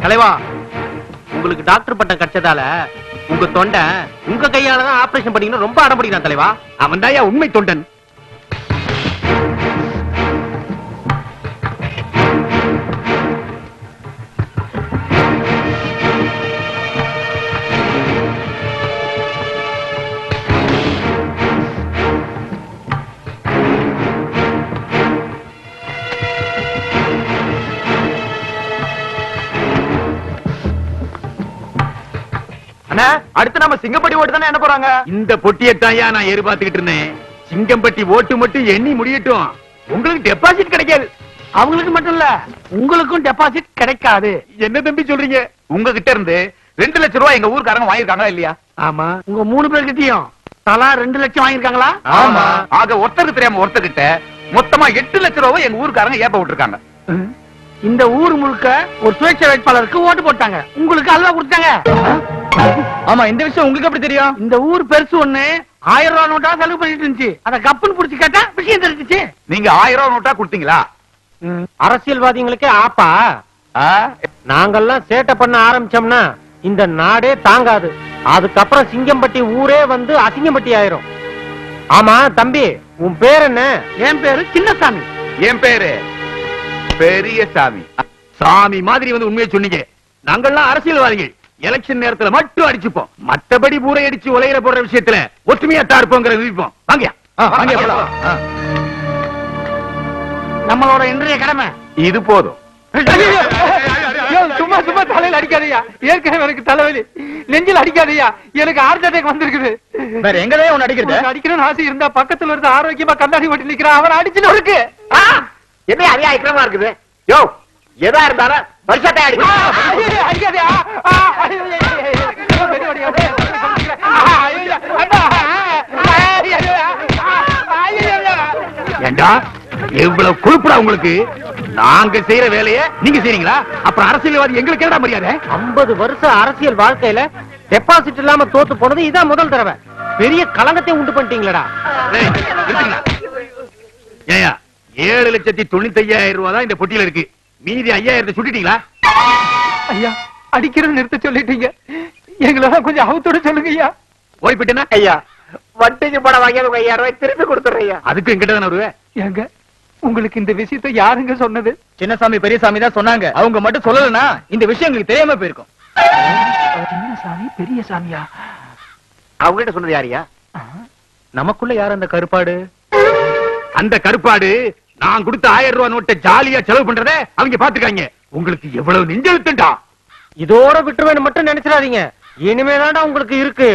தலைவா, உங்களுக்கு டாக்டர் பட்டம் கிடைச்சதால உங்க தொண்டை உங்க கையாலதான் ஆபரேஷன் பண்ணீங்கன்னு ரொம்ப அடம்பிடிக்கிறான் தலைவா. அவன் தாயா உண்மை தொண்டன். அடுத்து நம்ம சிங்கப்பட்டி ஓட்டு தானே என்ன போறாங்க? இந்த பொட்டியத்தாயா நான் எதிர்பார்த்துக்கிட்டு இருந்தேன். சிங்கம்பட்டி ஓட்டு மட்டும் எண்ணி முடியட்டும். உங்களுக்கு டெபாசிட் கிடைக்காது. அவங்களுக்கு மட்டும் இல்ல, உங்களுக்கும் டெபாசிட் கிடைக்காது. என்ன தம்பி சொல்றீங்க? உங்ககிட்ட இருந்து 2 லட்சம் ரூபாய் எங்க ஊர்க்காரங்க வாங்கிருக்காங்களா இல்லையா? ஆமா. உங்க 3 பேர்கிட்டயும் தலா 2 லட்சம் வாங்கிருக்காங்களா? ஆமா. ஆக ஒருத்தருக்கு தெரியாம ஒருத்தர்கிட்ட மொத்தமா 8 லட்சம் ரூபாய் எங்க ஊர்க்காரங்க ஏப்ப விட்டுருக்காங்க. இந்த ஊர் முழுக்க ஒரு சுயேட்சை வேட்பாளருக்கு ஓட்டு போட்டாங்க. உங்களுக்கு அல்வா கொடுத்தாங்க. ஆமா, இந்த விஷயம் உங்களுக்கு எப்படி தெரியும்? இந்த ஊர் பெருசு ஒண்ணு 1000 ரூபாய் நோட்டா செலவு பண்ணிட்டு இருந்துச்சு. அத கப்புன்னு புடிச்சு கேட்டா விஷயம் தெரிஞ்சிச்சு. நீங்க 1000 ரூபாய் நோட்டா கொடுத்தீங்களா? அரசியல்வாதிகளுக்கே ஆப்பா. நாங்கெல்லாம் சேட்டை பண்ண ஆரம்பிச்சோம்னா இந்த நாடே தாங்காது. அதுக்கப்புறம் சிங்கம்பட்டி ஊரே வந்து அசிங்கம்பட்டி ஆயிரும். ஆமா தம்பி, உன் பேர் என்ன? என் பேரு சின்னசாமி. என் பேரு பெரிய சாமி. சாமி மாதிரி வந்து உண்மையை சொன்னீங்க. நாங்கெல்லாம் அரசியல்வாதிகள். எலெக்ஷன் நேரத்துல மட்டும் அடிச்சுப்போம். மத்தபடி ஊரை அடிச்சு உலகிற போற விஷயத்துல ஒற்றுமையா தார்ப்போங்கிற விதிப்போம். வாங்க நம்மளோட இன்றைய கடமை இது போதும். சும்மா சும்மா தலையில அடிக்காதயா. ஏற்கனவே எனக்கு தலைவலி. நெஞ்சில் அடிக்காதயா. எனக்கு ஹார்ட் அட்டாக் வந்திருக்குது. வேற எங்கதான் உன்னை அடிக்கிறது? அடிக்கணும்னு ஆசை இருந்தா பக்கத்துல இருந்து ஆரோக்கியமா கண்ணாடி ஓட்டி நிக்கிறான். அவன் அடிச்சுன்னு இருக்கு. என்ன அரியா ஐக்கிரமா இருக்குது? யோ, எதா இருந்தாலும் வருஷத்தை அடிக்காதயா. ஏண்டா எவ்வளவு கொழுப்புடா உங்களுக்கு? நாங்க செய்யற வேலையை நீங்க செய்றீங்களா? அப்புறம் அரசியல்வாதி எங்களுக்கு என்னடா மரியாதை? 50 வருஷம் அரசியல் வாழ்க்கையில டெபாசிட் இல்லாம தோத்து போனது இதான் முதல் தடவை. பெரிய கலங்கத்தை உண்டு பண்ணிட்டீங்களா? ஏயா 7,95,000 ரூபாய் தான் இந்த பொட்டியில இருக்கு. மீதி 5,000 சுட்டிட்டீங்களா? ஐயா, அடிக்கிறது நிறுத்த சொல்லிட்டீங்க. எங்களெல்லாம் கொஞ்சம் அவுத்தோட சொல்லுங்க ஐயா. போய் போயிட்டேன்னா ஐயா, வட்டிக்கு படம் வாங்கியது 5,000 ரூபாய் திருப்பி கொடுத்துறேன். அதுக்கு எங்கிட்ட தானே வருவேன். ஏங்க, உங்களுக்கு இந்த விஷயத்தை யாருங்க சொன்னது? சின்னசாமி பெரியசாமி தான் சொன்னாங்க. அவங்க மட்டும் சொல்லலன்னா இந்த விஷயம் எங்களுக்கு தெரியாம போயிருக்கும். சின்னசாமி பெரிய சாமியா? அவங்க கிட்ட சொன்னது யாரியா? நமக்குள்ள யார் அந்த கருப்பாடு? அந்த கருப்பாடு நான் கொடுத்த 1000 ரூபாய் நோட்டை ஜாலியா செலவு பண்றத அவங்க பாத்துக்காங்க. உங்களுக்கு எவ்வளவு நெஞ்செழுத்துண்டா? இதோட விட்டுருவேன்னு மட்டும் நினைச்சிடாதீங்க. இனிமேதான்டா உங்களுக்கு இருக்கு.